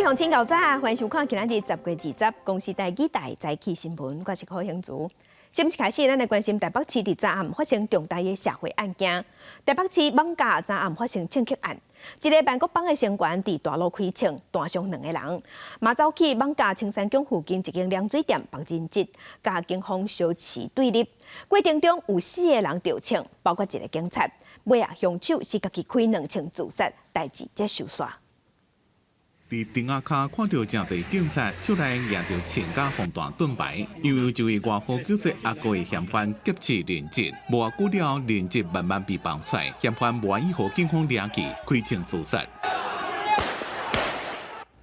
位乡亲早早，欢迎收看今仔日10月20公司台记台早起新闻，我是柯兴竹。新闻开始，咱来关心台北市伫昨暗发生重大的社会案件。台北市艋舺昨暗发生枪击案，一个万国帮的成员伫大路开枪，弹伤2个人。马走去艋舺青山宫附近一间凉水店放人质，甲警方相持对立。过程中有4个人着枪，包括1个警察。尾啊，凶手是家己开2枪自杀，代志才收煞。伫顶下卡看到真侪警察手内拿着枪甲防弹盾牌，因为一位外号叫做阿哥的嫌犯劫持人质，无久了人质慢慢被放出，嫌犯无愿意互警方抓去，开枪自杀。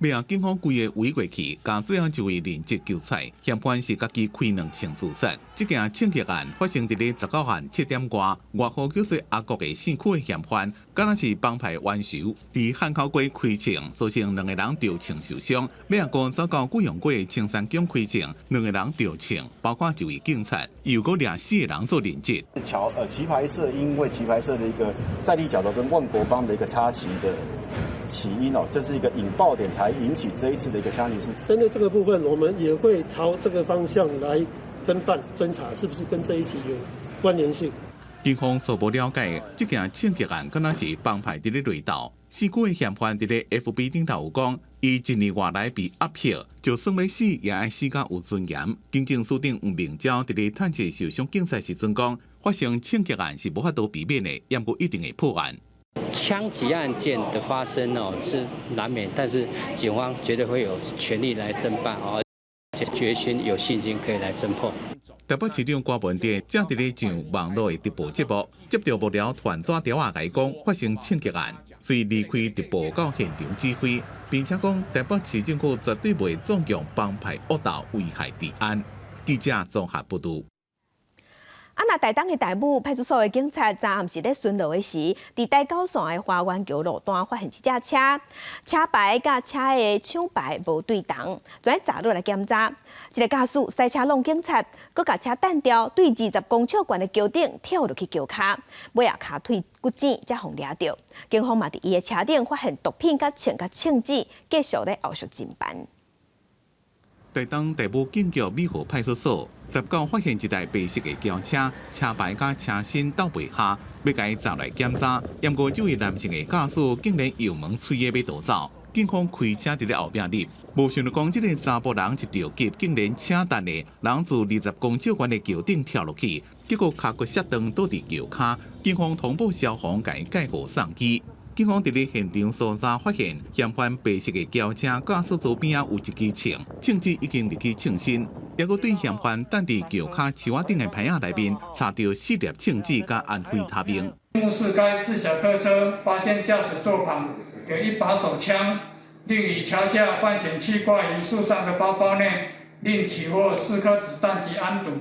尾啊，警方规个围过去，将最后一位人质救出，嫌犯是家己开2枪自杀。这件枪击案发生伫咧19号7点外，外号叫做阿国的姓区的嫌犯，敢若是帮派冤仇，伫汉口街开枪，造成2个人着枪受伤。尾啊，哥走到贵阳街青山宫开枪，2个人着枪，包括1位警察，又搁抓4个人做人质。棋牌社因为棋牌社的一个在地角头跟万国帮的一个插旗的起因哦，这是一个引爆点，才引起这一次的一个枪击事。针对这个部分，我们也会朝这个方向来侦办侦查，是不是跟这一起有关联性？警方初步了解，这件枪击案敢若是帮派伫咧擂斗。4个嫌犯伫咧 FB 顶头有讲，伊1年外来被压迫，就算要死也爱死甲有尊严。警政司长黄明昭伫咧探视受伤警察时阵讲，发生枪击案是无法度避免的，也不一定会破案。枪击案件的发生是难免，但是警方绝对会有全力来侦办决心有信心可以来侦破。台北市长郭文哲正伫咧上网络的直播节目，接到幕僚传纸条啊，讲发生枪击案，遂离开直播到现场指挥，并且讲台北市政府绝对袂纵容帮派恶斗危害治安。记者综合报道。那台东的大武派出所的警察昨暗时咧巡逻的时，伫台九线的花园桥路段发现一架车，车牌甲车的厂牌无对同，跩查落来检查。一个驾驶赛车弄警察，佮甲车弹掉，对20公尺悬的桥顶跳落去桥骹，尾啊骹腿骨折，才互抓到。警方嘛伫伊的车顶发现毒品甲枪支，继续咧后续侦办。台东大武警局美和派出所19发现一台白色的轿车，车牌甲车身斗袂下，要甲伊抓来检查。不过这位男性的驾驶竟然油门吹的要逃走，警方开车伫咧后壁入，无想到讲这个查甫人一着急，竟然车弹的人自20公尺悬的桥顶跳落去，结果脚骨摔断倒伫桥骹。警方通报消防，甲伊介护送医。警方伫咧现场搜查发现，嫌犯白色的轿车驾驶座边有一支枪，枪支已经入去枪身，还佫对嫌犯等伫轿骹树仔顶的牌仔内面查到4粒枪支甲安非他命。目视该自小客车，发现驾驶座旁有1把手枪，另与桥下犯嫌器挂于树上的包包内，另起获4颗子弹及安毒。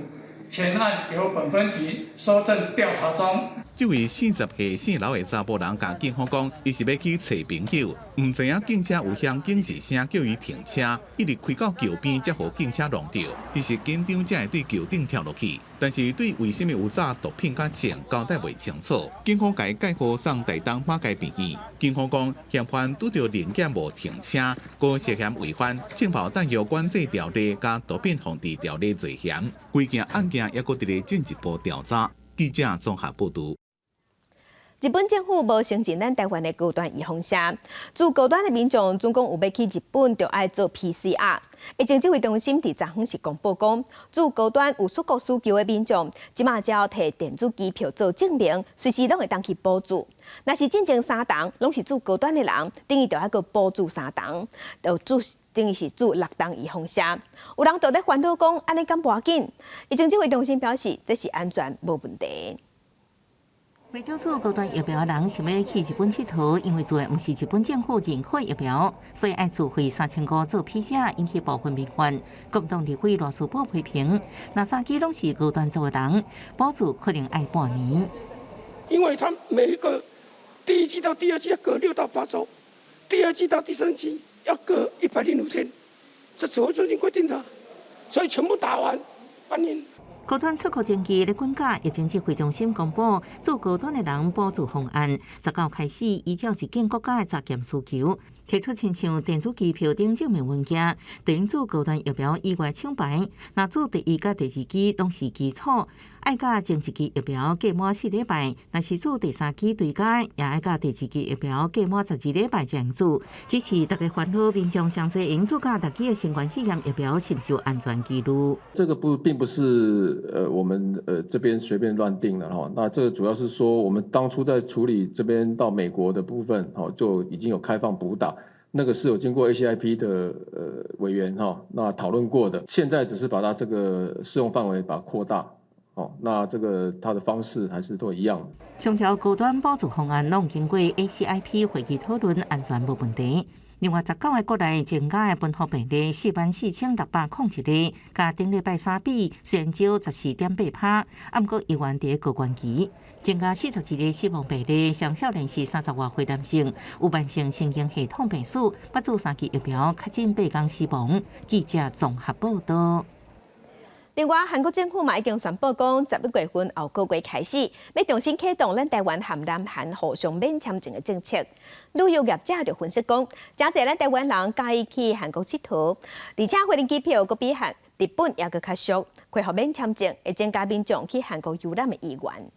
前案由本分局搜证调查中。这位40岁姓刘的查甫人甲警方讲，伊是要去找朋友，唔知影警车有响警示声，叫伊停车，一直开到桥边，才互警车弄到。伊是紧张才会对桥顶跳落去，但是对为什么有炸毒品甲枪交代袂清楚。警方甲伊介护送台东马街病院。警方讲，嫌犯拄到零检无停车，佫涉嫌违反枪炮弹药管制条例甲毒品防治条例罪嫌。规件案件也佫伫咧进一步调查。记者综合报道。日本政府无承认咱台湾的高端预防车，自高端的民众总共有要去日本，就爱做 PCR。疫情指挥中心伫昨昏是公布讲，自高端有出国需求的民众，即马只要摕电子机票做证明，随时拢会当去补助。若是进前3档拢是自高端的人，等于就要个补助3档，等于是6档预防车。有人就咧烦恼讲，安尼敢无要紧？疫情指挥中心表示，这是安全无问题。为了做高端疫苗的人想要去日本佚佗，因为做的不是日本政府认可疫苗，所以爱自费3000块做 PCR， 引起部分民怨。国民党立委罗斯宝批评，那3支拢是高端做的人，补助可能要半年。因为他每一个第1剂到第2剂要隔6到8周，第2剂到第3剂要隔105天，这指挥中心规定的，所以全部打完半年。高端出口前期的管价，疫情指挥中心公布，做高端的人补助方案，19开始依照一件国家的查验需求，提出亲像电子机票等证明文件，电影组高端疫苗意外抢牌，若做第一甲第二期拢是基础，爱甲前一期疫苗隔满4礼拜，若是做第三期对解，也爱甲第二期疫苗隔满12礼拜才能做。只是大家烦恼，民众上侪用做甲大期的新冠肺炎疫苗是不是有安全记录？这个并不是我们这边随便乱定的哈。那这个主要是说，我们当初在处理这边到美国的部分，就已经有开放补打。那个是有经过 ACIP 的委员那讨论过的，现在只是把它这个适用范围把它扩大，那这个它的方式还是都一样的。上条高端补助方案拢经过 ACIP 会议讨论，安全无问题。另外，19个国内增加的本土病例44601例，甲顶礼拜3比，虽然少14.8%，不过依然伫高原期。增加42例死亡病例，上少年是30多岁男性，有慢性神经系统病史，捌做3剂疫苗，确诊8天死亡。记者综合报道。另外，韩国政府嘛已经宣布讲，11月份后个月开始，要重新启动咱台湾和南韩互相免签证的政策。旅游业者就分析讲，真侪咱台湾人介意去韩国佚佗，而且飞机机票佫比日本也佫较俗，恢复免签证会增加民众去韩国游览的意愿。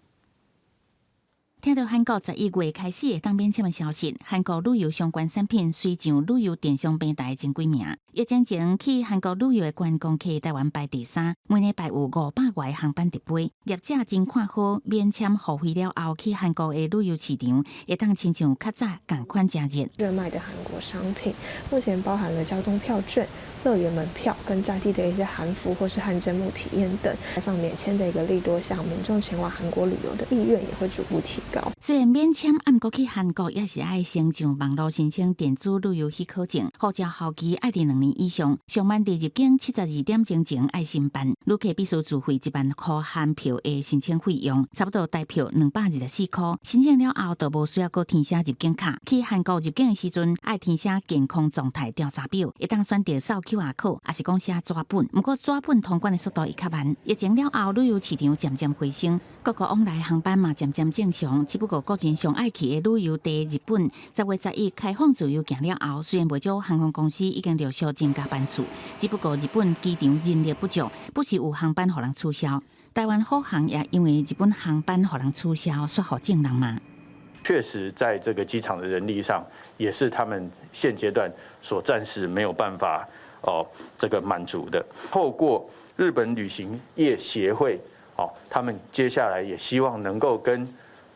听到韩国11月开始会当免签的消息，韩国旅游相关产品随上旅游电商平台前几名。疫情前去韩国旅游的观光客台湾排第3，每礼拜有500外航班直飞。业者真看好免签付费了后去韩国的旅游市场，会当亲像较早同款加热。热卖的韩国商品，目前包含了交通票券、乐园门票跟在地的一些韩服或是汗蒸木体验等，开放免签的一个利多，向民众前往韩国旅游的意愿也会逐步提高。虽然免签，不过去韩国也是爱先上网络申请电子旅游许可证，护照效期爱伫2年以上，上班伫入境72点钟前爱申办，旅客必须自费1万块韩票的申请费用，差不多代票224块。申请了后，就无需要搁填写入境卡。去韩国入境的时阵，爱填写健康状态调查表，会当选择扫 QR code， 也是讲写纸本。不过纸本通关的速度会较慢。疫情了后，旅游市场渐渐回升，各国往来航班嘛渐渐正常。只不过个人上爱去的旅游地日本，10月11开放自由行了后，虽然不少航空公司已经陆续增加班次，只不过日本机场人力不足，不时有航班互人取消。台湾虎航也因为日本航班互人取消，说好正人嘛。确实，在这个机场的人力上，也是他们现阶段所暂时没有办法这个满足的。透过日本旅行业协会他们接下来也希望能够跟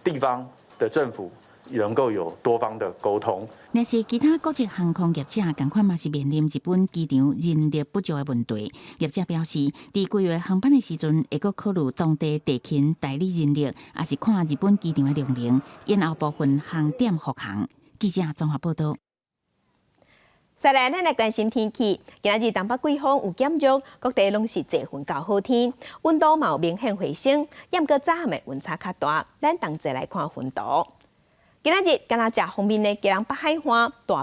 地方的政府能够有多方的沟通。若是其他国际航空业者同款嘛是面临日本机场人力不足的问题。业者表示，伫规划航班的时阵，会阁考虑当地地勤代理人力，也是看日本机场的量能，然后部分航点复航。记者综合报道。再来，咱来关心天气。今日东北季风有减弱，各地拢是侪云到好天，温度嘛有明显回升。不过早暗的温差较大，咱同齐来看温度。今日甘拿食方面的，基隆北海岸、大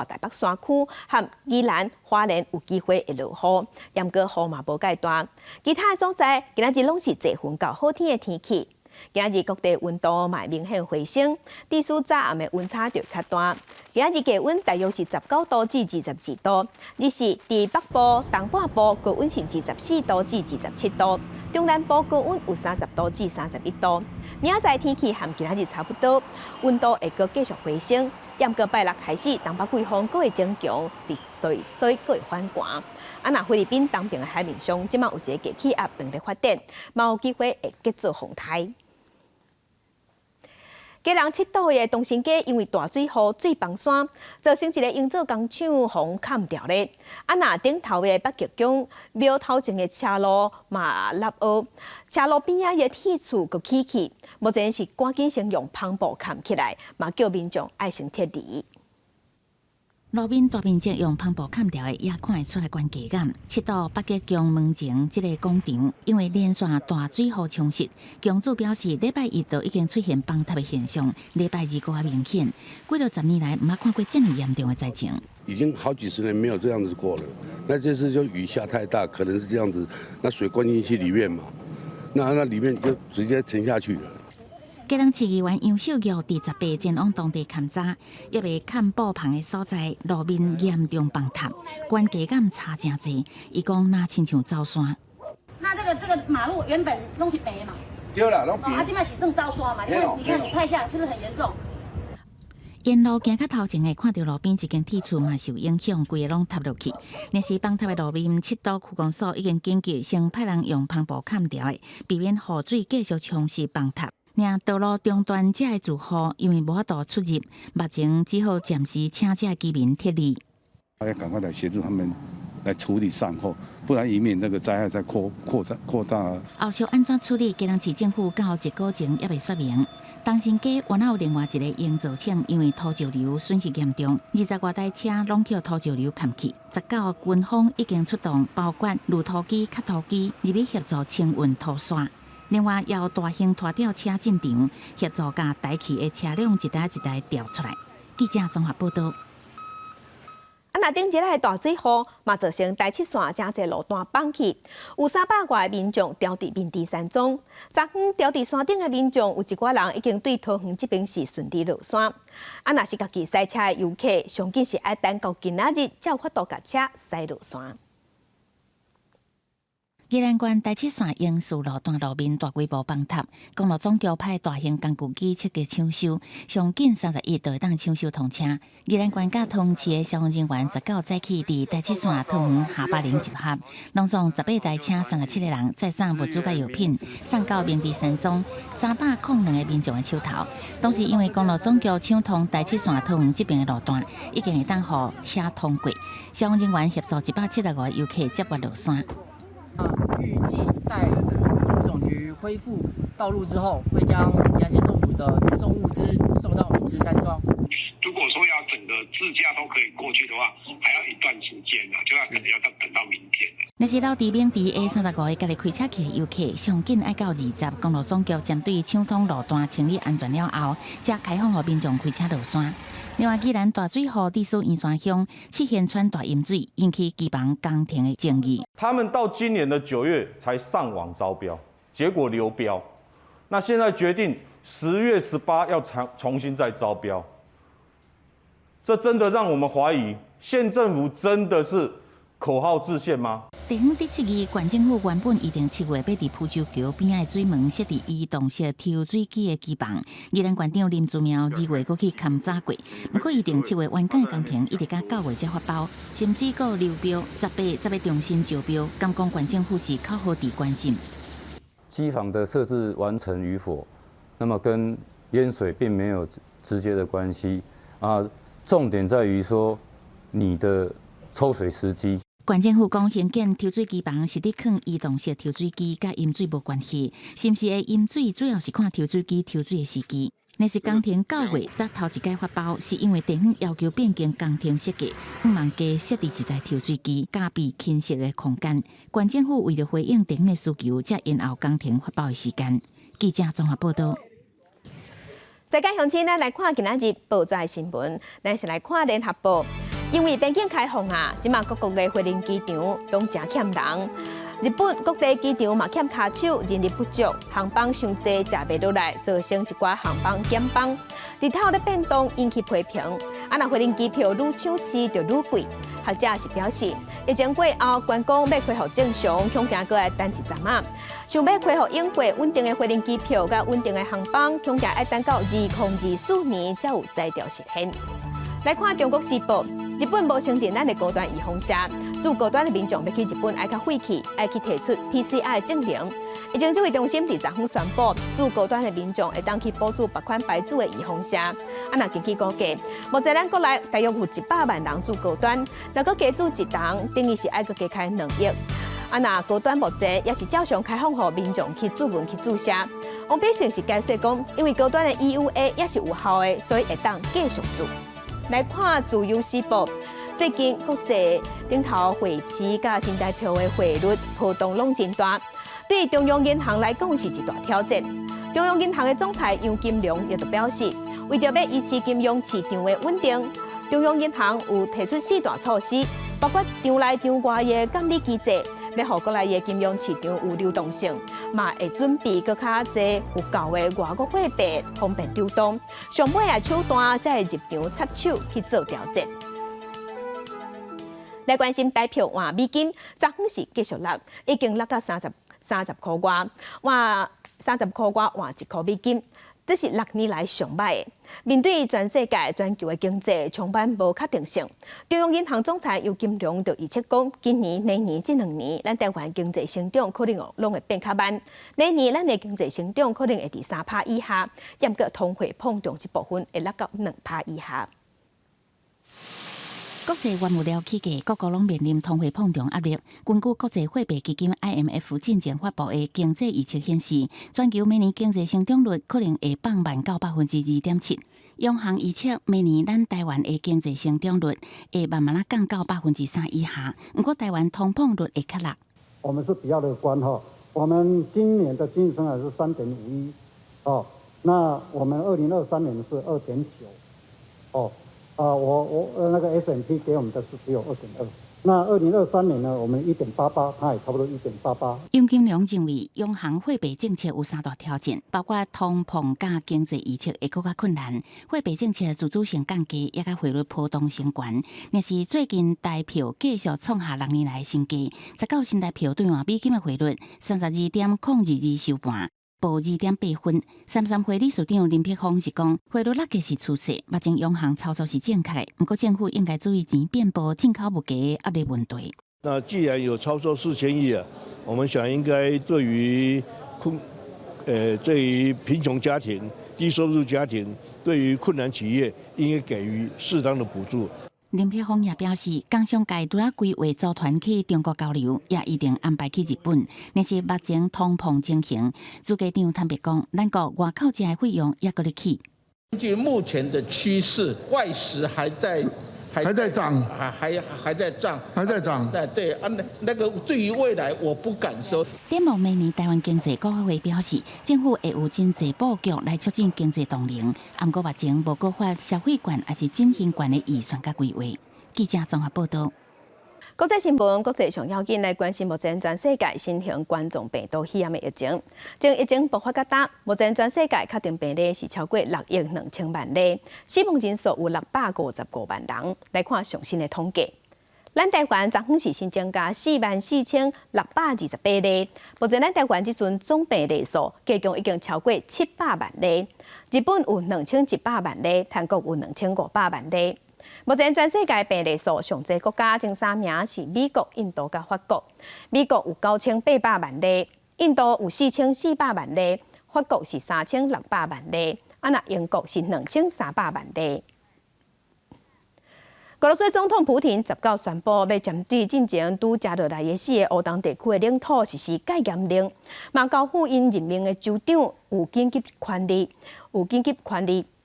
台北山区和宜兰花莲有机会会落雨，不过雨嘛无介大。其他的所在，今日拢是侪云到好天的天气。今日各地温度嘛明显回升，地区早暗的温差就较大。今日低温大约是19度至22度，日是伫北部、东半部高温是24度至27度，中南部高温有30度至31度。明仔载天气和今日差不多，温度会阁继续回升。不过拜六开始，东北季风阁会增强，所以阁会反寒。那菲律宾东边的海面上，即马有一个低气压正在发展，嘛有机会会结做风台。基隆七堵的东兴街因为大水雨水崩山，造成一个营造工厂风砍掉咧。那顶头的北极宫庙头前的车路嘛落雨，车路边仔的铁柱阁起去，目前是赶紧先用帆布砍起来，嘛叫民众爱先撤离。路面大面积用帆布砍掉的，也看会出来关系感。七堵北极宫门前这个广场，因为连续大水雨冲蚀，宫主表示礼拜一就已经出现崩塌的现象，礼拜二更加明显。几了10年来，没看过这么严重的灾情。已经好几十年没有这样子过了。那这次就雨下太大，可能是这样子，那水灌进去里面嘛，那里面就直接沉下去了。基隆市议员杨秀玉伫18前往当地勘查，也未看步旁的所在路面严重崩塌，关价感差真济。伊讲那亲像走山。那这个马路原本都是白嘛？对啦，拢它基本上是正遭刷嘛？你看你拍下来是不是很严重？沿路行较头前的，看到路边一间铁厝嘛受影响，规个拢塌落去。若是崩塌的路面，七都区公所已经紧急先派人用帆布砍掉的，避免雨水继续冲蚀崩塌。让道路中段这的住户因为无法度出入，目前只好暂时请这居民撤离。要赶快来协助他们来处理善后，不然以免这个灾害再扩大。后续安怎处理？基隆市政府到1个前也未说明。东兴街原来有另外一个营造厂，因为土石流损失严重，20多台车拢叫土石流砍去。19军方已经出动，包括路土机、卡土机入去协助清运土沙。另外，也有大型拖吊车进场，协助将台去的车辆一台一台调出来。记者综合报道。那顶一日大水雨，嘛造成台七线真侪路段崩去，有300外的民众掉伫面地山中。昨昏掉伫山顶的民众，有一寡人已经对桃园这边是顺利落山。若是家己塞车的游客，上紧是爱等到今仔日才有法度甲车塞落山。宜兰县台七线英树路段路面大规模崩塌，公路总局派大型工具机彻底抢修，上紧31就会当抢修通车。宜兰县甲通市的消防人员19早起伫台七线桃园下巴岭集合，拢总18台车37个人，载送物资甲药品，送到明地山庄302个民众的手头。当时因为公路总局抢通台七线桃园这边的路段，已经会当互车通过，消防人员协助175个游客接驳落山。预计待路总局恢复道路之后，会将宜兰县政府的运送物资送到明池山庄。如果说要整个自驾都可以过去的话，还要一段时间呢，就可能要等到明天。若是老伫明地下35个家己开车去的游客，上紧爱到20，公路总局针对抢通路段清理安全了后，才开放予民众开车落山。另外，既然大水河地属盐山乡七贤川大淹水，引起基房工程的争议。他们到今年的9月才上网招标，结果流标。那现在决定10月18要重新再招标，这真的让我们怀疑，县政府真的是口号制宪吗？地方第7期县政府原本预定7月要伫蒲洲桥边仔的水门设置移动式抽水机的基房，宜兰县长林祖苗2月过去勘查过，不过预定7月完工的工程一直到9月才发包，甚至还流标，18才要重新招标。敢讲县政府是靠何地关心？机房的设置完成与否，那么跟淹水并没有直接的关系啊。重点在于说你的抽水时机。县政府讲，新建抽水机房是伫放移动式抽水机，甲淹水无关系。是毋是会淹水，主要是看抽水机抽水的时机。若是工程9月才头一届发包，是因为地方要求变更工程设计，不忙加设置一台抽水机，加闭倾斜的空间。县政府为了回应地方的需求，才延后工程发包的时间。记者综合报道。世界乡亲，咱来看今仔日报纸的新闻，咱是来看联合报。因为边境开放啊，即马各国的飞临机场拢真欠人。日本国际机场嘛欠卡手，人力不足，航班伤济，食袂落来，造成一寡航班减班。日头的变动引起批评，若飞临机票愈抢市就愈贵。学者是表示，疫情过后，观光要恢复正常，恐惊阁来等一阵啊。想要恢复用过稳定的飞临机票甲稳定的航班，恐惊要等到2024年才有材料实现。来看《中国时报》，日本无承认咱的高端预防车，驻高端的民众要去日本爱较费气，爱去提出 PCR 的证明。疫情指挥中心伫昨昏宣布，驻高端的民众会当去补助别款牌子的预防车。若根据估计，目前咱国内大约有100万人驻高端，若搁加驻一档，等于是爱搁加开2亿。若高端目前也是照常开放予民众去注文去注射。王必胜是解释讲，因为高端的 EUA 也是有效的，所以会当继续做。来看《自由时报》，最近国际顶头汇市甲新台票的汇率波动拢真大，对中央银行来讲是一大挑战。中央银行的总裁杨金龙也就表示，为着要维持金融市场的稳定，中央银行有提出4大措施，包括场内场外的监理机制，要让国内的金融市场有流动性，嘛会准备更较侪有够的外国货币，方便流动。上尾啊手段才会入场插手去做调节。来关心台票换美金，昨昏是继续落，已经落到30块外，换30块外换1块美金，这是6年来上歹的。面对全世界全球的经济充满无确定性，中央银行总裁尤金龙就预测讲，今年、明年这2年，咱台湾经济成长可能拢会变较慢。明年咱的经济成长可能会伫3%以下，严格通货膨胀一部分会落到2%以下。国际原物料起价，各国拢面临通货膨胀压力。根据国际货币基金 IMF 近前发布的经济预测显示，全球明年经济成长率可能会放慢到2.7%。央行预测明年咱台湾的经济成长率会慢慢降到3%以下，不过台湾通膨率会较落。我们是比较乐观哈，我们今年的经济增长是3.51哦，那我们2023年是2.9哦。我那个 S&P 给我们的是只有2.2，那2023年呢，我们1.88，它也差不多1.88。尤金龙认为，央行货币政策有3大挑战，包括通膨加经济预测会更加困难，货币政策自主性降低，也甲汇率波动升悬。若是最近台票继续创下6年来的新低，19新台票兑换美金的汇率32.022收盘。报2.8分，33岁理事长林碧峰是讲，汇率落价是趋势，目前央行操作是正确，不过政府应该注意钱变薄、进口物价的压力问题。那既然有超收4000亿啊，我们想应该对于贫穷家庭、低收入家庭，对于困难企业，应该给予适当的补助。林碧峰也表示，工商界除了规划组团去中国交流，也一定安排去日本。但是目前通膨情形，主计长坦白讲，咱国外口食的费用也搁咧起。根据目前的趋势，外食还在涨，还在涨。对啊，那个对于未来我不敢说。展望明年台湾经济，国发会表示，政府会有真济布局来促进经济动能。不过目前无搁发消费券还是振兴券的预算甲规划。记者综合报道。国际新闻，国际上要紧来关心目前全世界新型冠状病毒肺炎的疫情。从疫情爆发到今，目前全世界确定病例是超过6亿2千万例，死亡人数有655万人。来看最新的统计，咱台湾昨昏是新增加44628例，目前咱台湾这阵总病例数加共已经超过700万例。日本有2100万例，韩国有2500万例。目前全世界病例数上济国家前3名是美国、印度甲法国。美国有9800万例，印度有4400万例，法国是3600万例，英国是2300万例。俄罗斯总统普廷19宣布，要针对进前拄加落来的4个欧东地区的领土实施戒严令，嘛交付因任命的州长有紧急权利。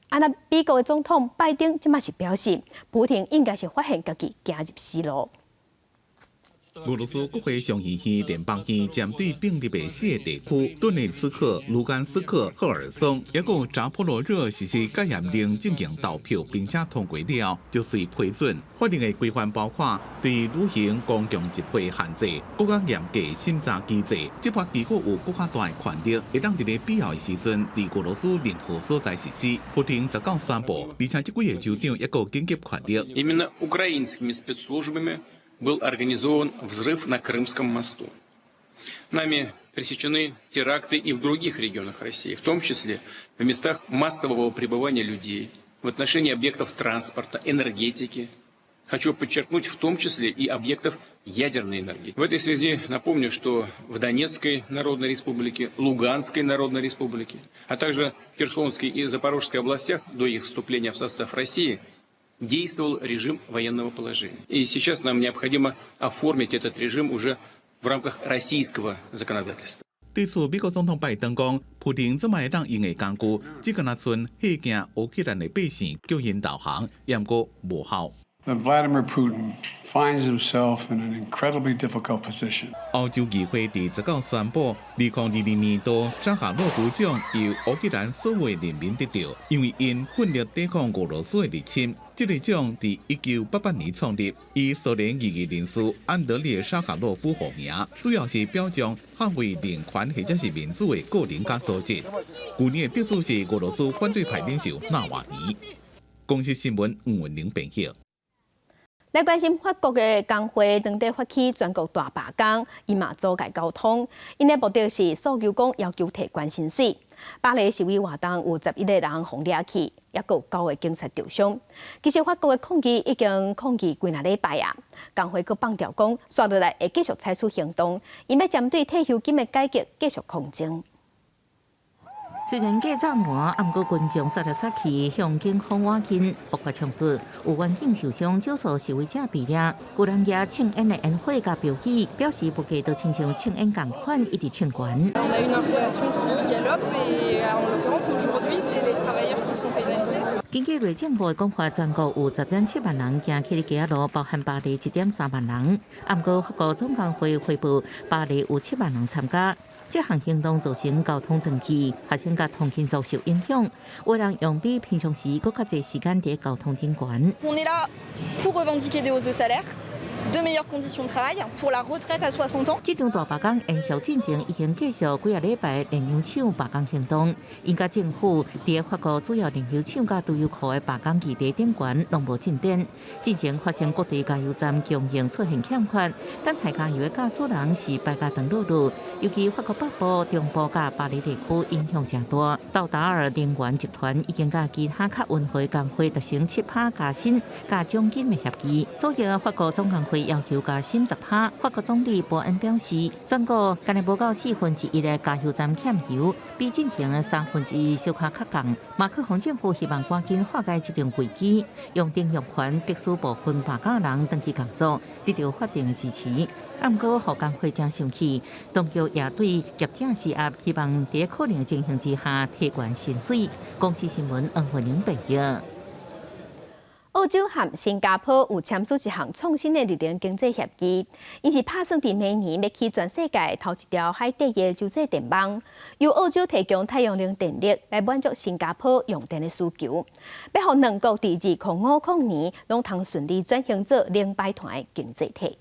那美国的总统拜登即马是表示，普廷应该是发现家己行入死路。俄罗斯国会上议院联邦院针对并立的4个地区顿涅茨克、卢甘斯克、赫尔松，也有扎波罗热实施戒严令进行投票，并且通过了，就随批准。法令的规范包括对履行公共集会限制、更加严格审查机制，执法机构有更加大的权力，会当伫个必要的时阵，伫俄罗斯任何所在实施。普廷19宣布，而且这几个州长也有紧急权力。был организован взрыв на Крымском мосту. Нами пресечены теракты и в других регионах России, в том числе в местах массового пребывания людей, в отношении объектов транспорта, энергетики. Хочу подчеркнуть, в том числе и объектов ядерной энергии. В этой связи напомню, что в Донецкой Народной Республике, Луганской Народной Республике, а также в Херсонской и Запорожской областях до их вступления в состав России действовал режим военного положения. И сейчас нам необходимо оформить этот режим уже в рамках российского законодательства. 对此，美国总统拜登讲，普廷怎么会当用的工具，只敢那剩吓惊乌克兰的百姓，叫因投降，也毋过无效。That Vladimir Putin finds himself in an incredibly difficult position. 欧洲议会第19宣布，2022年度扎哈洛夫奖由乌克兰所有人民得到，因为因奋力抵抗俄罗斯的入侵。这个奖伫1988年创立，以苏联异议人士安德烈·沙卡洛夫命名，主要是表彰捍卫人权或者是民主的个人甲组织。去年的得主是俄罗斯反对派领袖纳瓦尼。公司新闻吴文玲编译。来关心法国的工会当地发起全国大罢工，伊嘛阻碍交通，因的目的是诉求讲要求提高薪水。巴黎示威活动有11个人互掠去，也有9个警察受伤。其实法国的抗议已经抗议几啊礼拜啊，工会佫放调讲，刷落来会继续采取行动，因要针对退休金的改革继续抗争。虽然假早晚，不过群众杀来杀去，向警方挖紧，爆发冲突，有员警受伤，少数示威者被掠。有人举庆烟的烟火甲标语，表示不计都亲像庆烟同款，一直庆管。On a une inflation qui galope et en l'occurrence aujourd'hui c'est les travailleurs qui sont pénalisés. 根据瑞政府的讲法，全国有10.7万人行起街路，包含巴黎1.3万人。不过法国总工会回报，巴黎有7万人参加。这项行动造成交通断气，学生甲通勤遭受影响，有人用比平常时更较侪时间伫交通顶管。On est là pour revendiquer des hausses de salaire, de meilleures conditions de travail, pour la retraite à 60 ans. 这场大罢工延烧进程已经继续几啊礼拜连洋厂罢工行动，因甲政府伫法国主要连洋厂甲猪油库的罢工基地顶悬拢无进展。进前发现各地加油站供应出现欠缺，等待加油的驾驶人是白加长路路，尤其法国北部、中部甲巴黎地区影响真大。道达尔能源集团已经甲其他较温和工会达成7%加薪加奖金的协议，左右法国总工会要求加薪10%。法国总理伯恩表示，全国今日无到1/4的加油站欠油，比进前的1/3小可较降。马克宏政府希望赶紧化解这场危机，用定用权迫使部分罢工人登记工作，得到法定的支持。不过，互工会真生气，当局也对业者施压，希望在可能情形之下提高薪水。公司新闻黄慧玲报道。澳洲和新加坡有签署一项创新的绿能经济协议，伊是打算伫明年要起全世界头一条海底的洲际电网，由澳洲提供太阳能电力来满足新加坡用电的需求，要让两国伫2050年拢通顺利转型做零排碳的经济体。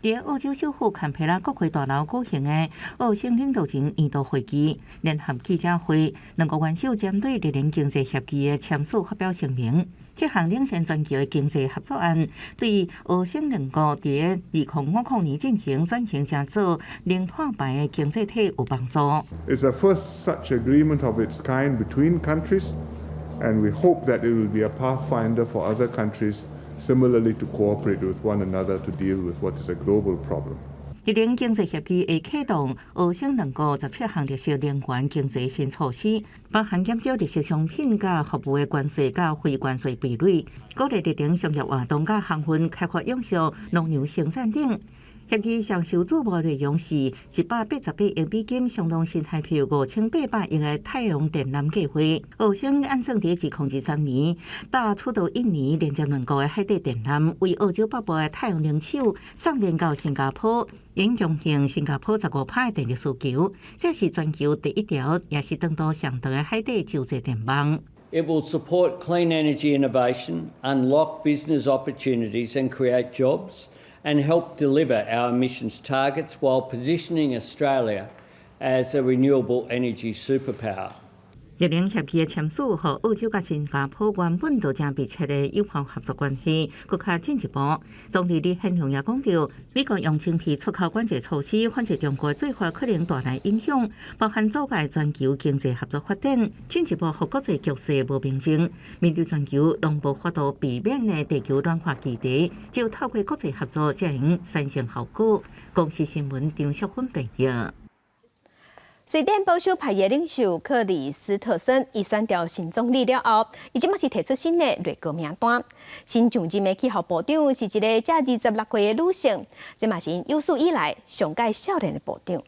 在澳洲首府坎培拉国会大楼举行的澳省领导人年度会议联合记者会，两国元首针对绿能经济协议的签署发表声明。这项领先全球的经济合作案，对澳省两国在2050年进行转型成做零碳排的经济体有帮助。It's the first such agreement of its kind between countries, and we hope that it will be a pathfinder for other countries similarly to cooperate with one another to deal with what is a global problem. 绿能经济协议会启动澳省两国17项绿色能源经济新措施，包含减少绿色商品甲服务的关税甲非关税壁垒，鼓励绿能商业活动甲航运开发养殖、农业生产等。协议上收注目内容是188亿美金，相当新台币5800亿的太阳电缆计划。澳省按算伫2023年打出到1年连接两国的海底电缆，为澳洲北部的太阳能厂送电到新加坡，应用性新加坡15%的电力需求。这是全球第一条，也是长度上长的海底洲际电网。It will support clean energy innovation, unlock business opportunities and create jobs, and help deliver our emissions targets while positioning Australia as a renewable energy superpower. 绿能协议的签署，和澳洲甲新加坡原本就正密切的友好合作关系更加进一步。总理李显龙也讲到，美国用芯片出口管制措施反制中国做法可能带来影响，包含阻碍全球经济合作发展，进一步和国际局势无平静。面对全球拢无法度避免的地球暖化议题，只有透过国际合作才能产生效果。公司新闻张淑芬报道。瑞典保守派的领袖克里斯特森已选调新总理了后，伊即马是提出新的内阁名单。新上任的气候部长是一个才26岁的女性，这嘛是有史以来上届少年的部长。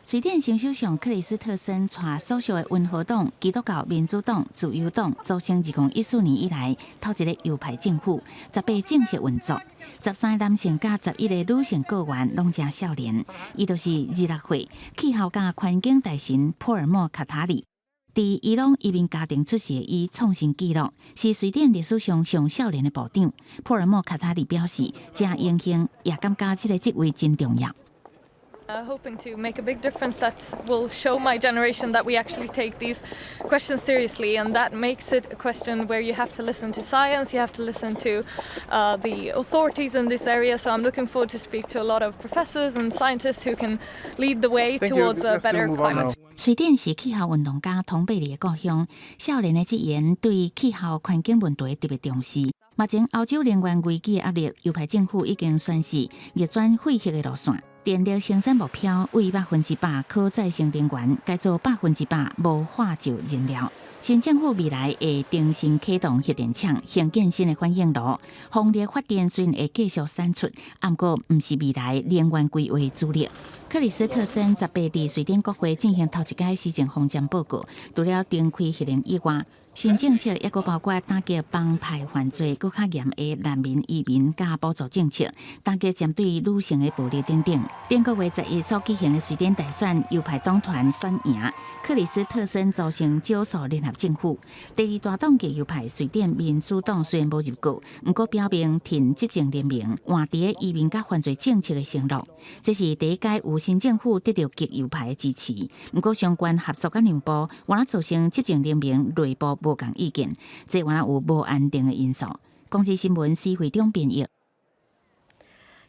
瑞典新首相克里斯特森带所属的温和党、基督教民主党、自由党组成2014年以来头一个右派政府，18正式运作。13个男性加11个女性阁员拢正少年，伊就是26岁气候加环境大臣普尔莫卡塔里。在伊朗移民家庭出世已创新纪录，是瑞典历史上上少年的部长。普尔莫卡塔里表示，真荣幸，也感觉这个职位真重要。 Hoping to make a big difference that will show my generation that we actually take these questions seriously, and that makes it a question where you have to listen to science, you have to listen to the authorities in this area. So I'm looking forward to speak to a lot of professors and scientists who can lead the way towards a better climate. 瑞典是气候运动家汤贝里的故乡，少年的职员对气候环境问题特别重视。目前欧洲能源危机的压力，右派政府已经宣示逆转废核的路线。 电力生产目标为100%可再生能源，改做100%无化石燃料。新政府未来会重新启动核电厂，兴建新的反应炉。风力发电虽然会继续产出，不过不是未来能源规划主力。克里斯特森18日瑞典国会进行头一届施政方针报告，除了重开核能以外， 新政策也包括打击帮派犯罪、更较严的难民移民加补助政策，打击针对女性的暴力等等。顶个月11所举行的瑞典大选，右派党团选赢，克里斯特森组成少数联合政府。第二大党嘅右派瑞典民主党虽然无入阁，不过表明挺执政联盟换伫移民加犯罪政策的承诺。这是第一届有新政府得到极右派的支持，不过相关合作甲让步，原来造成执政联盟内部 无共意见，这原来有无安定的因素。公司新闻施会长编译。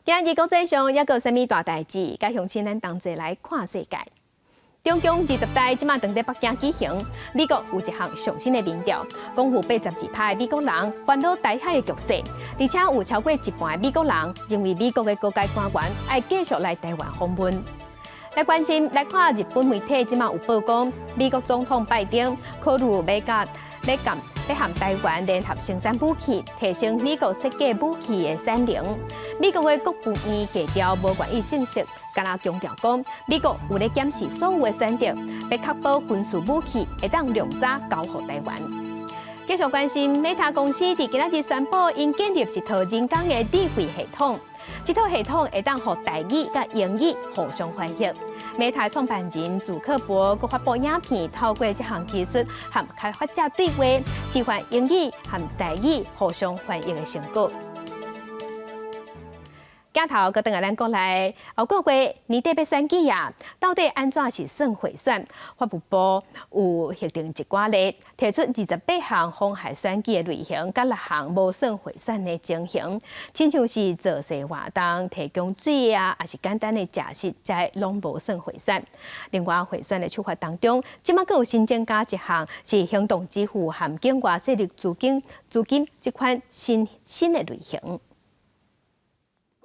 今日国际上也有啥物大代志？该乡亲咱同齐来看世界。中共20代即马正在北京举行，美国有一项上新的民调，讲有82%的美国人烦恼台海的局势，而且有超过一半的美国人认为美国的高阶官员要继续来台湾访问。 来关心来看日本媒体即马有报讲，美国总统拜登考虑要和台湾联合生产武器，提升美国设计武器的产能。美国的国务院低调无愿意证实，敢若强调讲，美国有咧检视所有的选择，要确保军事武器会当量早交予台湾。继续关心，Meta 公司伫今仔日宣布，因建立一套人工的智慧系统。 这套系统会当互台语甲英语互相翻译。Meta 创办人祖克伯佮发布影片，透过这项技术和开发者对话，示范英语和台语互相翻译的成果。 镜头佮等下咱国内，后个月年底要选举啊，到底安怎是算贿选？法务部有核定一寡例，提出28项妨害选举的类型，甲6项无算贿选的情形，亲像是造势活动、提供水啊，也是简单的食食，才拢无算贿选。另外，贿选的处罚当中，即马佫有新增加一项，是行动支付和境外势力资金这款新的类型。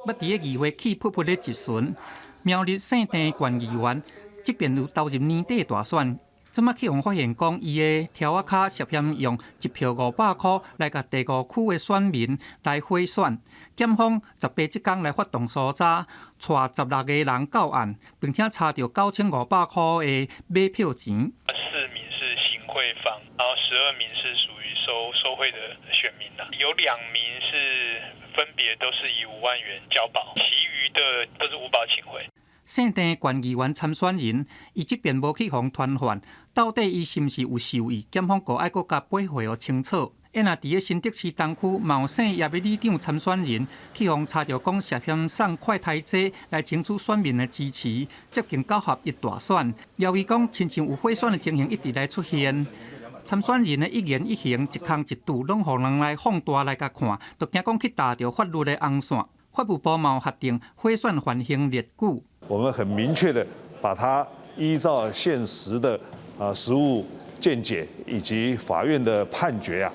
要伫个议会起噗噗的一巡，苗栗省町县议员即便有投入年底大选，怎么去互发现讲伊的条仔卡涉嫌用1票500块来甲第5区的选民来贿选，检方18即天来发动搜查，带16个人到案，并且查到9500块的买票钱。4名是行贿方，然后12名是属于收贿的选民啦，有2名是。 分别都是以5万元交保，其余的都是无保请回。省町县议员参选人，伊即便无去互传唤，到底伊是毋是有受意？检方阁爱阁甲背回互清楚。因若伫个新竹市东区茂省业务里长参选人，去互查到讲涉嫌送快台车来争取选民的支持，接近9合1大选，要伊讲亲像有贿选的情形一直来出现。 参选人的一言一行、一空一度，拢互人来放大来甲看，就惊讲去踏着法律的红线。法务部嘛核定贿选缓刑列举。我们很明确的把它依照现实的实务见解以及法院的判决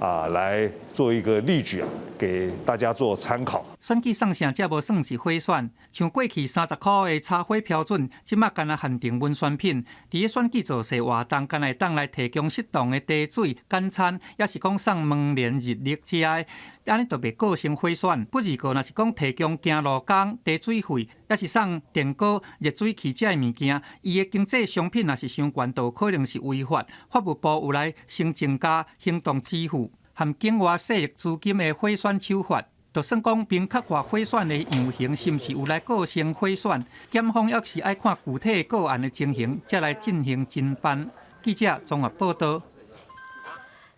来做一个例举给大家做参考。选举送啥才无算是贿选？像过去30块的查贿标准，即马干那限定文宣品，伫个选举造势活动，干来当来提供适当的茶水、简餐，也是讲送门帘日历食的，安尼就袂构成贿选。不如果若是讲提供行路工、茶水费，也是送电锅、热水器这物件，伊的经济商品若是伤悬，就可能是违法。法务部有来先增加行动支付和境外势力资金的贿选手法。 就算讲明确化贿选的样形是毋是有来构成贿选，检方也是爱看具体个案的情形，才来进行侦办。记者综合报道。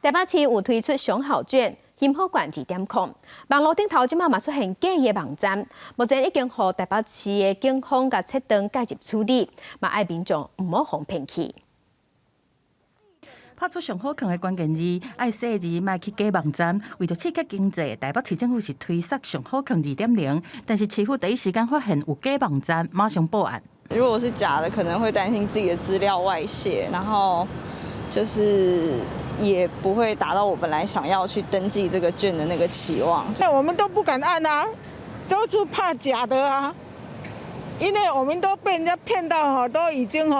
台北市有推出上校卷。幸福馆2.0，网络顶头即马嘛出现假的网站，目前已经互台北市的警方甲切断介入处理，嘛爱民众唔好互骗去。拍出上好看的关键字，爱设置卖去假网站，为着刺激经济，台北市政府是推出上好看2.0，但是市府第一时间发现有假网站，马上报案。如果是假的，可能会担心自己的资料外泄，然后就是也不会达到我本来想要去登记这个券的那个期望。那我们都不敢按啊，都是怕假的啊，因为我们都被人家骗到都已经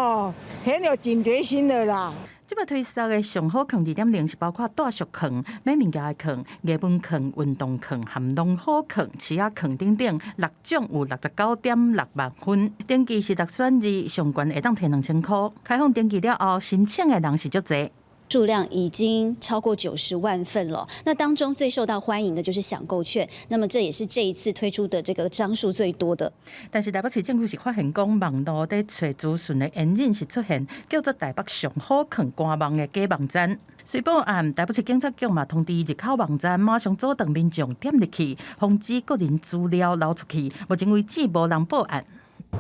很有警觉心了啦。即摆推出的上好坑2.0是包括大俗坑、买物件的坑、艺文坑、运动坑、含农好坑、吃仔坑等等，6种有69.6万分。登记是6选2，上悬会当摕2000块。开放登记了后，申请的人是足侪。数量已经超过90万份了。那当中最受到欢迎的就是享购券，那么这也是这一次推出的这个张数最多的。但是台北市政府是发现讲，网络在找资讯的引擎是出现叫做台北上好坑官网的假网站。随报案，台北市警察局嘛通知入口网站，马上阻挡民众点入去，防止个人资料流出去。目前为止无人报案。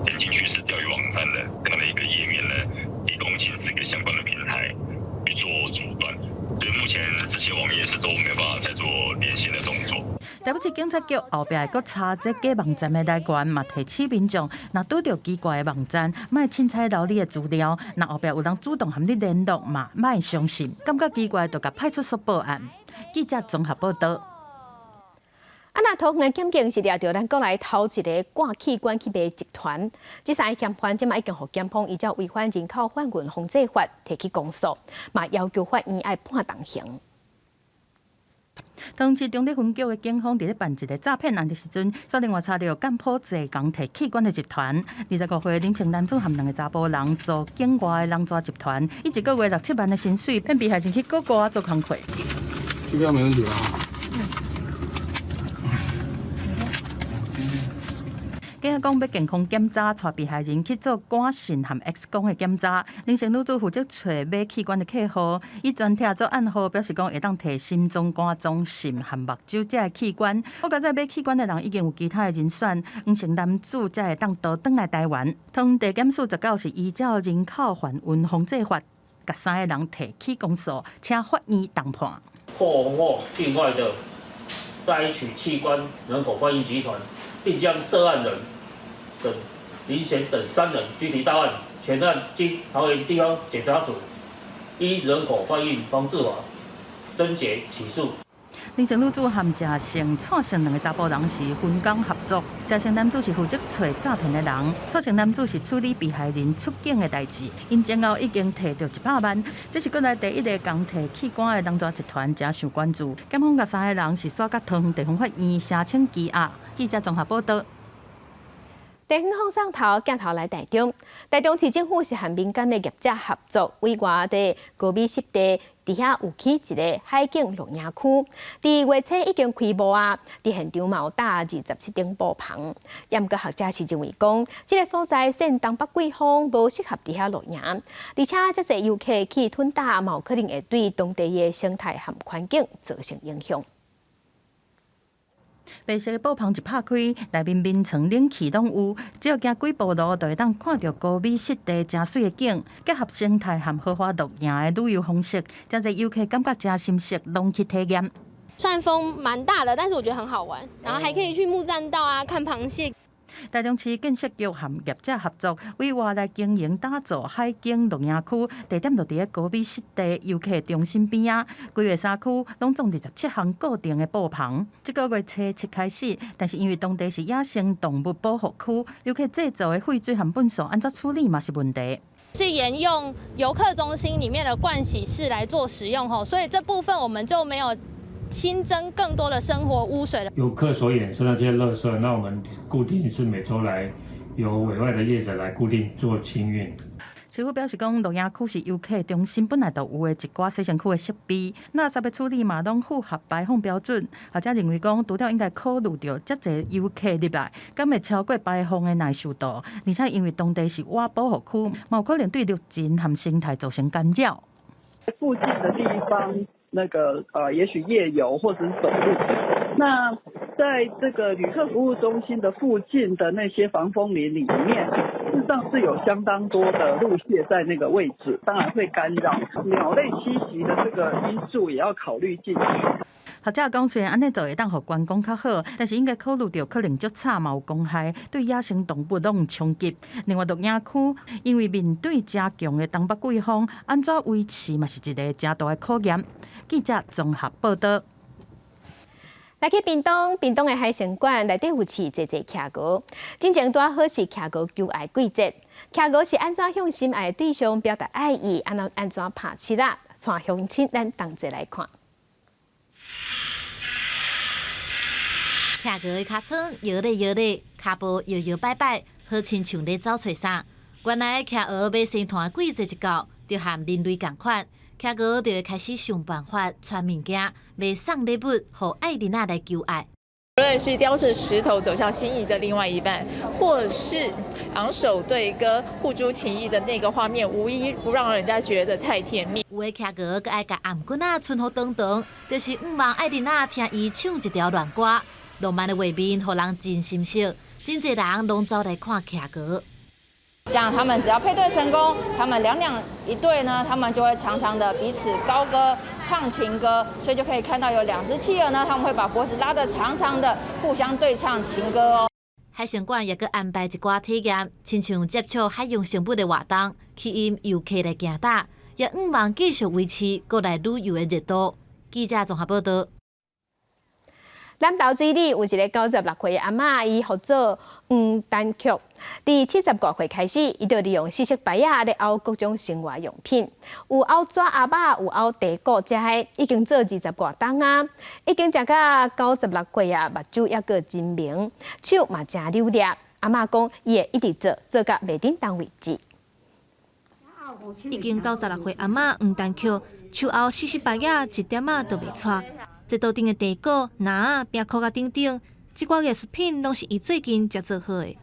点进去是钓鱼网站的这样的一个页面呢，提供请示给相关的平台去做阻断，所以目前这些网页是都没有办法再做连线的动作。台北市警察局后壁还查这假网站的来源，嘛提醒民众，若拄到奇怪的网站，莫凊彩留你的资料。若后壁有人主动和你联络嘛，莫相信。感觉奇怪，就甲派出所报案。记者综合报道。那桃园检警是抓到咱国内头一个挂器官去卖集团，这3个嫌犯即马已经互检方依照违反人口贩运防制法提起公诉，嘛要求法院要判重刑。当时中立分局的警方伫咧办一个诈骗案的时阵，锁定查到干埔济港提器官的集团，25岁林姓男子和2个查甫人做境外的人抓集团，以1个月6、7万的薪水骗被害人去各国做工课。这个没问题啊。警方讲要健康检查，带被害人去做肝肾和 X 光的检查。林姓女子负责找买器官的客户，以专帖做暗号，表示讲会当提心脏、肝脏、肾和目睭这些器官。我甲在买器官的人已经有其他的人选，黄姓男子才会当倒转来台湾。通地检署19是依照人口贩运防制法，甲3个人提起公诉，请法院重判。破获境外的摘取器官人口贩运集团，并将涉案人等林贤等3人拘提到案，全案经桃园地方检察署依人口贩运防治法侦结起诉。林姓女子和谢姓、蔡姓2个查甫人是分工合作。谢姓男子是负责找诈骗的人，蔡姓男子是处理被害人出境的代志。因前后已经摕到100万，这是国内第一个共提器官的人抓集团，真受关注。检方甲3个人是刷到桃园地方法院申请羁押。记者综合报道。地方放上头，镜头来台中。台中市政府是和民间的业者合作，为外地高美湿地伫遐有起一个海景露营区。伫月初已经开幕啊，伫现场嘛有搭27顶布棚。严格学者是认为讲，这个所在现东北季风，无适合伫遐露营，而且这些游客去吞大，嘛有可能会对当地的生态和环境造成影响。白色的布棚一拍开，内面面层冷气拢有，只要行几步路，就会当看到高美湿地真水的景，结合生态和豪华露营的旅游方式，真侪游客感觉真心适，拢去体验。虽然风蛮大的，但是我觉得很好玩，然后还可以去木栈道啊，看螃蟹。台中市建设局和业者合作，为外来经营打造海景露营区，地点就伫咧高美湿地游客中心边啊。规个山区拢装伫17项固定的布棚。这个月初7开始，但是因为当地是野生动物保护区，游客制造的废水和粪扫安怎处理嘛是问题。是沿用游客中心里面的盥洗室来做使用吼，所以这部分我们就没有新增更多的生活污水了。游客所衍生的这些垃圾，那我们固定是每周来由委外的业者来固定做清运。市府表示讲，鹿野区是游客中心本来就有的一寡洗身躯的设备，那三要处理嘛，拢符合排放标准。学者认为讲，除了应该考虑到遮侪游客入来，敢会超过排放的耐受度，而且因为当地是蛙保护区，嘛有可能对绿景和生态造成干扰。附近的地方，也许夜游或者是走路。那在这个旅客服务中心的附近的那些防风林里面，事实上是有相当多的鹿蟹在那个位置，当然会干扰鸟类栖息的这个因素，也要考虑进去。学者讲，虽然安尼做会当互观光较好，但是应该考虑到可能足差嘛有公害，对野生动物拢有冲击。另外，鹿野区因为面对加强的东北季风，安怎维持嘛是一个真大的考验。记者综合报道。来去屏东的海参馆内底有饲侪徛鹅，真正拄好是徛鹅求爱季节。徛鹅是安怎向心爱的对象表达爱意，安怎拍七啦？带乡亲咱同齐来看。徛鹅的尻川摇咧摇咧，骹步摇摇摆摆，好亲像咧走找啥。原来徛鹅要生团季节一到，就和人类同款。徛鹅就会开始想办法传物件，要送礼物，互爱人仔来求爱。无论是叼着石头走向心仪的另外一半，或是昂首对歌、互助情谊的那个画面，无一不让人家觉得太甜蜜。有的徛鹅佮爱甲颔棍仔春好长长，就是毋望爱人仔听伊唱一条乱歌。浪漫的画面，互人真心惜，真侪人拢走来看徛鹅。像他们只要配对成功，他们两一对呢，他们就会常常的彼此高歌唱情歌，所以就可以看到有两只企鹅呢，他们会把脖子拉得长长的，互相对唱情歌哦。海参馆也佮安排一寡体验，亲像接触海洋生物的活动，吸引游客来行搭，也毋忘继续维持国内旅游的热度。记者综合报道。南投水里有一个96岁的阿嬷，伊学做单曲。伫70多岁开始，伊就利用四色白仔来熬各种生活用品，有熬纸鸭肉，有熬茶果，这些已经做20多档啊，已经食到96岁啊，目睭也个真明，手嘛真溜利。阿嬷讲，伊会一直做到袂叮当为止。已经96岁阿嬷黄单曲，手熬四色白仔一点仔都袂错。这道顶的茶果、拿仔、冰块甲顶顶，这寡艺术品拢是伊最近才做好的。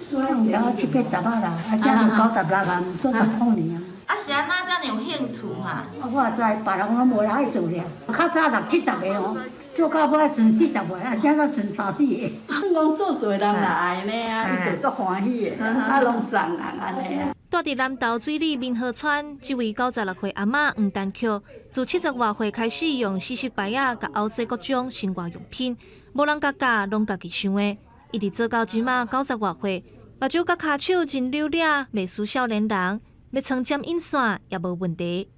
我用只7、8、10啦，啊，这样96啊，做10块尔。啊，是安那这样有兴趣嘛？我知，别人我无人爱做了，较早60、70个哦，做到尾剩40个，啊，这个剩3、4个。讲做侪人来爱呢啊，伊就足欢喜的，啊，拢送人安尼啊。住伫南投水里民和村，这位96岁阿嬷黄单曲，自70多岁开始用四色白仔甲熬制各种生活用品，无人甲教，拢家己想的，一直做到即马90多岁，目睭甲骹手真溜利，袂输少年人，要穿针引线也无问题。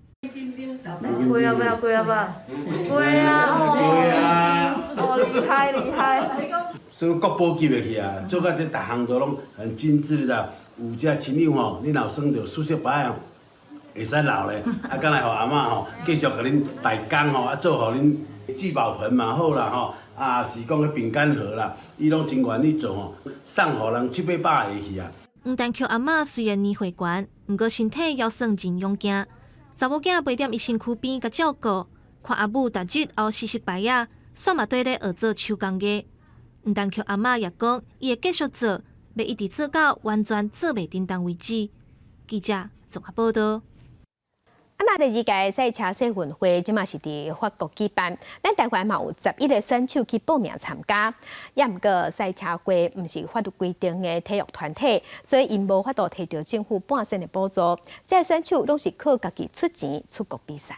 贵啊！哦，厉害！所以国宝级的去啊，做到这逐项都拢很精致的。有遮亲友吼，恁若耍着四色白哦，会使留咧。啊，敢来互阿嬷吼，继续甲恁代工吼，啊做互恁聚宝盆嘛好啦吼，啊是讲个饼干盒啦，伊拢真愿意做吼，送互人7、800个去啊。黄单曲阿嬷虽然年岁悬，毋过身体还算真勇敢。查某囝陪踮伊身躯边甲照顾，看阿母逐日熬四色白仔，煞嘛对咧学做手工艺。黄单曲阿嬷也讲，伊会继续做。要一直做到完全做袂叮当为止。记者综合报道。那第2届赛车世运会即嘛是伫法国举办，咱台湾嘛有11个选手去报名参加。也毋过赛车会毋是法律规定的体育团体，所以因无法度摕到政府半薪的补助。这选手拢是靠家己出钱出国比赛。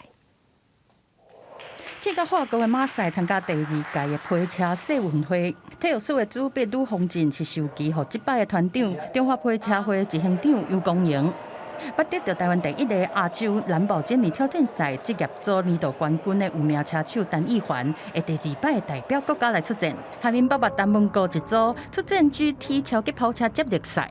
去到法国的马赛参加第2届的皮车世运会，体育署的主笔吕宏进是授旗予这摆的团长，中华皮车会执行长尤光荣。捌得到台湾第1个亚洲蓝宝坚尼挑战赛职业组年度冠军的有名车手陈奕环，会第2摆代表国家来出战。下面800单门国一组出战 GT 超级跑车接力赛。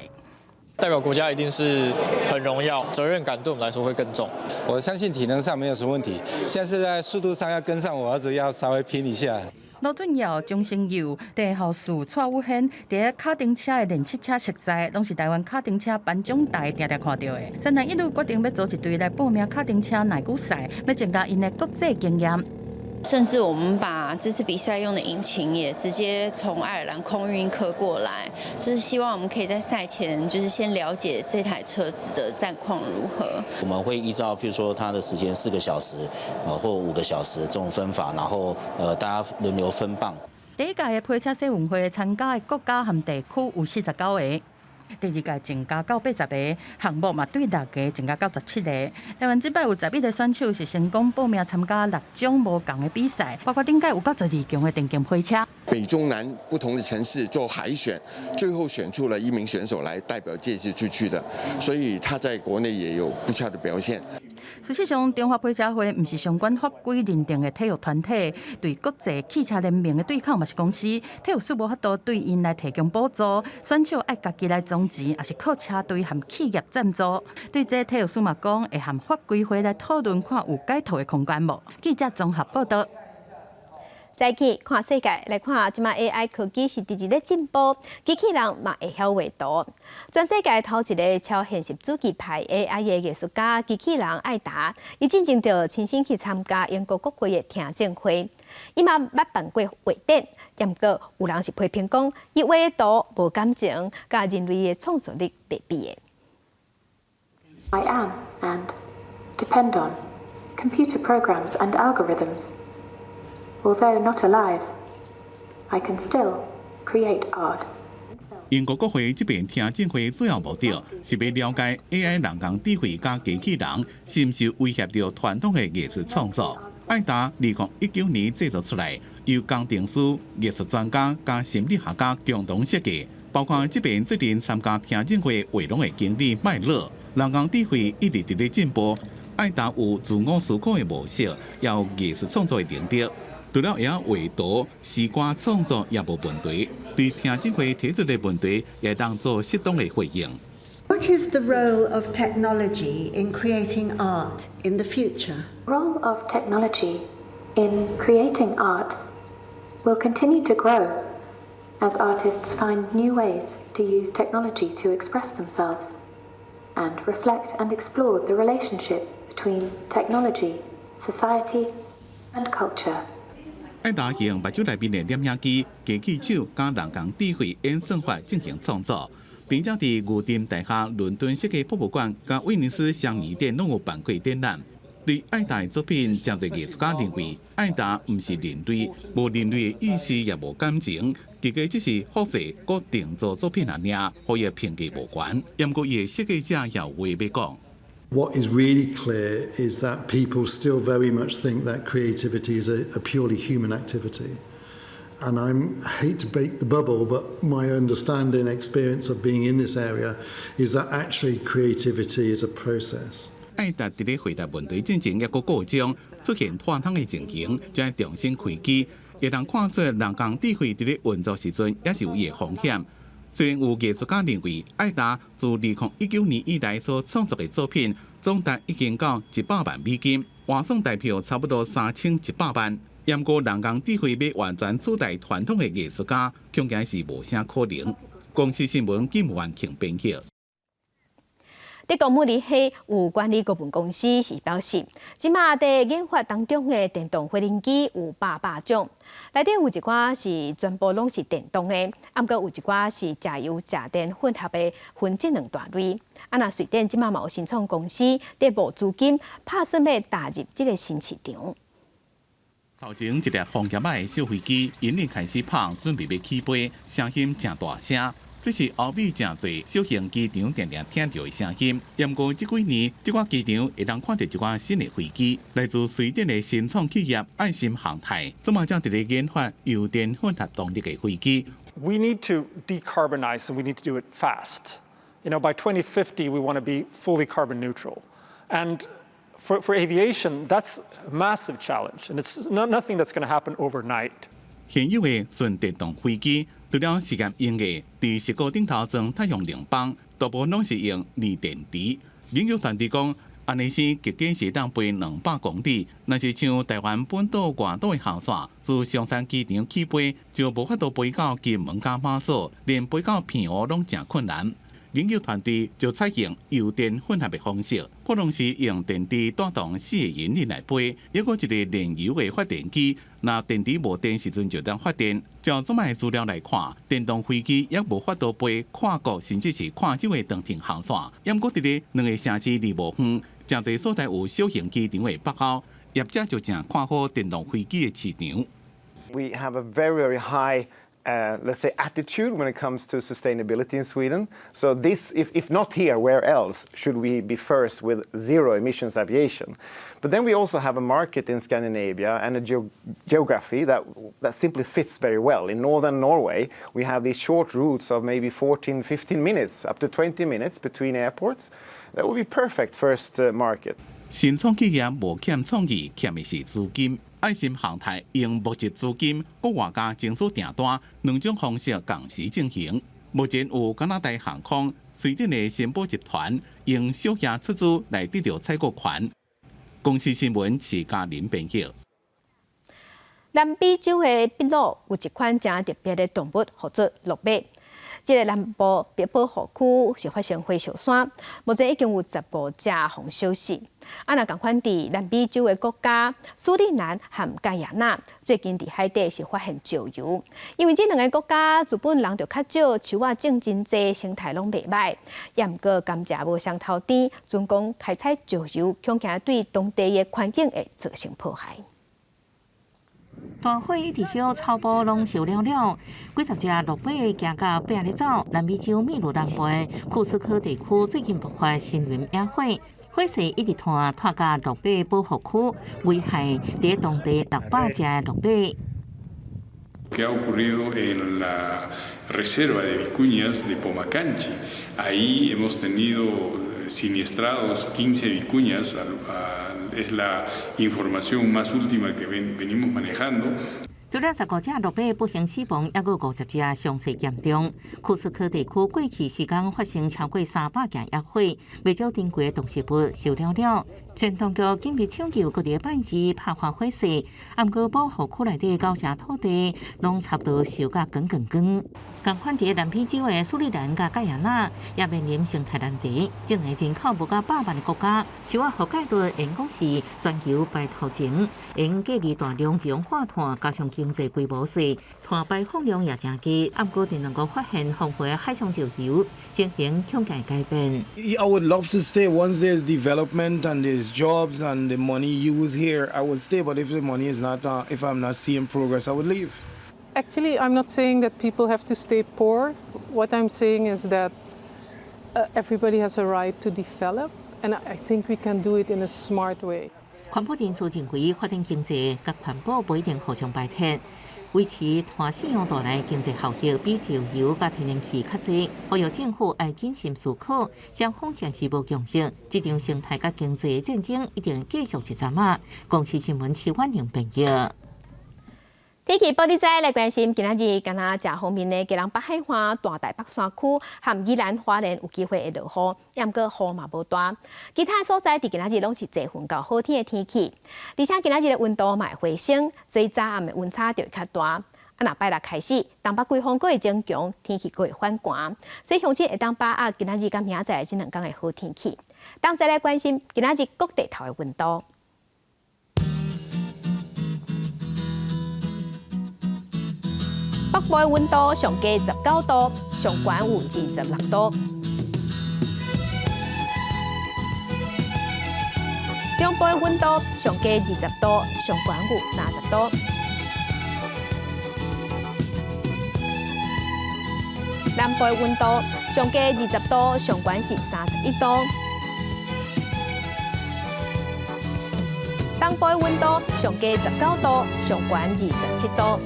代表国家一定是很荣耀，责任感对我们来说会更重。我相信体能上没有什么问题，现在是在速度上要跟上我儿子，要稍微拼一下。罗俊尧、钟成佑、陈浩树、蔡武宪，伫卡丁车的练汽车实赛，拢是台湾卡丁车颁奖台常常看到的。三男一女决定要组一队来报名卡丁车耐久赛，要增加因的国际经验。甚至我们把这次比赛用的引擎也直接从爱尔兰空运客过来，就是希望我们可以在赛前就是先了解这台车子的战况如何。我们会依照譬如说它的时间4个小时，或5个小时这种分法，然后大家轮流分棒。第一届的配车世运会参加的国家和地区有49个。第二届增加到80个，项目嘛对6个增加到17个。台湾这摆有11个选手是成功报名参加6种无同的比赛，包括顶届有92强的电竞配车。北中南不同的城市做海选，最后选出了1名选手来代表这次出去的，所以他在国内也有不错的表现。事实上，中华配车会不是相关法规认定的体育团体，对国际汽车联盟的对抗嘛是公司，体育署无法度对因来提供补助，选手爱家己来总钱，也是靠车队和企业赞助。对这体育署嘛讲，会和法规会来讨论，看有改套的空间无。记者综合报道。再去看世界，来看即马 AI 科技是直直咧进步，机器人嘛会晓画图。全世界头一个超现实主义派 AI 的艺术家机器人艾达，伊进前就亲身去参加英国国会的听证会。伊嘛捌办过画展，不过有人是批评讲，伊画的图无感情，甲人类的创造力袂比的。I am and depend on computer programs and algorithms. Although not alive, I can still create art. 英国国会这边听证会主要目的是要了解 AI 人工智慧加机器人是不是威胁到传统的艺术创作。艾达2019年制作出来，由工程师、艺术专家加心理学家共同设计，包括这边最近参加听证会活动的经理麦勒。人工智慧一直在进步，艾达有自我思考的模式，也有艺术创作的能力。除了会晓画图、诗歌创作也无问题，对听证会提出的问题也当做适当的回应。What is the role of technology in creating art in the future? The role of technology in creating art will continue to grow as artists find new ways to use technology to express themselves and reflect and explore the relationship between technology, society, and culture. 艾达用目睭内面的点影机、机器手加人工智慧演算法进行创作，并且伫牛津大学伦敦设计博物馆甲威尼斯相宜店拢有办过展览。对艾达的作品，真侪艺术家认为艾达毋是人类，无人类的意识也无感情，其实只是复制佮定做作品而已，和伊评价无关。不过伊的设计者也有话要讲。What is really clear is that people still very much think that creativity is a purely human activity. And I hate to break the bubble, but my understanding and experience of being in this area is that actually creativity is a process. 艾达伫咧回答问题进前，也个告章出现破窗的情形，将重新开机，会当看出人工智慧伫咧运作时阵也是有伊的风险。虽然有艺术家认为，艾达自2019年以来所创作的作品总值已经到100万美金，换算代票差不多3100万。不过人工智慧要完全取代传统的艺术家，恐惊是无啥可能。公司新闻金完庆编辑。德国慕尼黑有管理顾问公司是表示，即马在研发当中的电动飞行机有800种，内底有一寡是全部拢是电动的，不过有一寡是加油加电混合的，分这2大类。那瑞典即马嘛有新创公司在募资金，打算要踏入这个新市场。头前一架红叶仔的小飞机，引力开始拍，准备要起飞，声音真大声。这是欧美真侪小型机场常常听到的声音。不过这几年，这款机场会当看到一款新的飞机，来自瑞典的新创企业爱心航太，这么正伫咧研发油电混合动力的飞机。We need to decarbonize, and we need to do it fast. You know, by 2050, we want to be fully carbon neutral, and for aviation, that's a massive challenge, and it's nothing that's going to happen overnight. 现有的纯电动飞机，除了实验用的伫石膏顶头装太阳能板，大部分拢是用锂电池。研究团队讲，安尼是极计是当飞200公里，若是像台湾本岛外岛的航线，自松山机场起飞就无法度飞到金门甲马祖，连飞到平湖拢真困难。研究团队就采用油电混合的方式，可能是用电池带动4个引力来飞，抑个一个燃油的发电机。若电池无电时阵就当发电。照这卖资料来看，电动飞机也无法度飞跨国甚至是跨洲的长程航线。因过伫咧2个城市离无远，真侪所在有小型机场的北口，业者就正看好电动飞机的市场。We have a very high let's say attitude when it comes to sustainability in Sweden. So this, if not here, where else should we be first with zero emissions aviation? But then we also have a market in Scandinavia and a geography that simply fits very well. In northern Norway, we have these short routes of maybe 14, 15 minutes, up to 20 minutes between airports. That would be perfect first market. 新创企业无欠创意，欠的是资金。爱心航太用募集资金，搁外加争取订单2种方式同时进行。目前有加拿大航空、瑞典的新宝集团用小额出资来得到采购权。公司新闻是嘉林编辑。南美洲的秘鲁有一款真特别的动物，叫做鹿马。这个南部被保护区是发生火烧山，目前已经有15只互烧死。若同款伫南美洲的国家苏里南和盖亚那，最近伫海底是发现石油，因为这2个国家自本人就较少，树仔种真济，生态拢袂歹，也毋过甘蔗无上头甜，准讲开采石油，恐惊对当地的环境会造成破坏。大火一直烧，草埔拢烧了了，几十只鹿马行到壁咧走。南美洲秘鲁南部的库斯科地区最近爆发森林野火，火势一直拖到鹿马保护区，危害伫当地600只的鹿马。Que ha ocurrido en la reserva de vicuñas de Pomacanchi. Ahí hemos tenido siniestrados 15 vicuñas, es la información más última que venimos manejando. 除了15只鹿马不幸死亡，还有50只伤势严重。库斯科地区过去时间发生超过300件野火，未少珍贵动植物烧了了。全当局紧密抢救，各地办事拍发火势，不过保护区内底9成土地拢差不多烧甲光光光。同款伫南美洲的苏里南甲盖亚那也面临生态难题，这2个人口无到100万的国家，树仔覆盖率应讲是全球排头前。因隔离大量自然化碳，加上经济规模小，碳排放量也真低。不过，能够发现丰富的海上石油，情形恐惊改变。I would love to stay once there's development and there's jobs and the money used here. I would stay, but if the money is not, if I'm not seeing progress, I would leave. Actually, I'm not saying that people have to stay poor. What I'm saying is that everybody has a right to develop, and I think we can do it in a smart way. 环保人士认为，发展经济甲环保不一定互相排斥，维持碳使用带来经济效益比石油甲天然气较济。呼吁政府要谨慎思考，双方暂时无共识，这场生态甲经济战争一定继续一阵仔。公司新闻徐婉玲编辑。天气报你知来关心，今仔日敢若正方面的基隆北海岸、大台北山区和宜兰花莲有机会会落雨，也毋过雨嘛无大。其他所在伫今仔日拢是多云到好天的天气，而且今仔日的温度嘛会回升，所以早暗的温差就会较大。若拜六开始，东北季风佫会增强，天气佫会反寒，所以相信会当把握今仔日甲明仔载这2天的好天气。当再来关心今仔日各地头的温度。北部的温度上低19度，上悬有26度；中部的温度上低20度，上悬有30度；南部的温度上低20度，上悬是31度；东部的温度上低19度，上悬27度。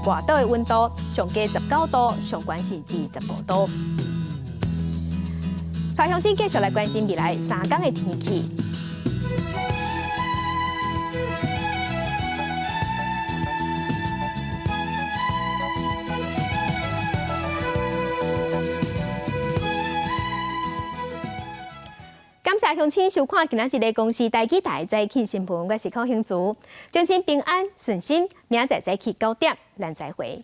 外岛的温度上低19度，上悬是25度。蔡雄先继续来关心未来3天的天气。感谢乡亲收看今仔日的公视台记台早起新闻，我是邝兴竹，祝您平安顺心，明仔早起9点，咱再会。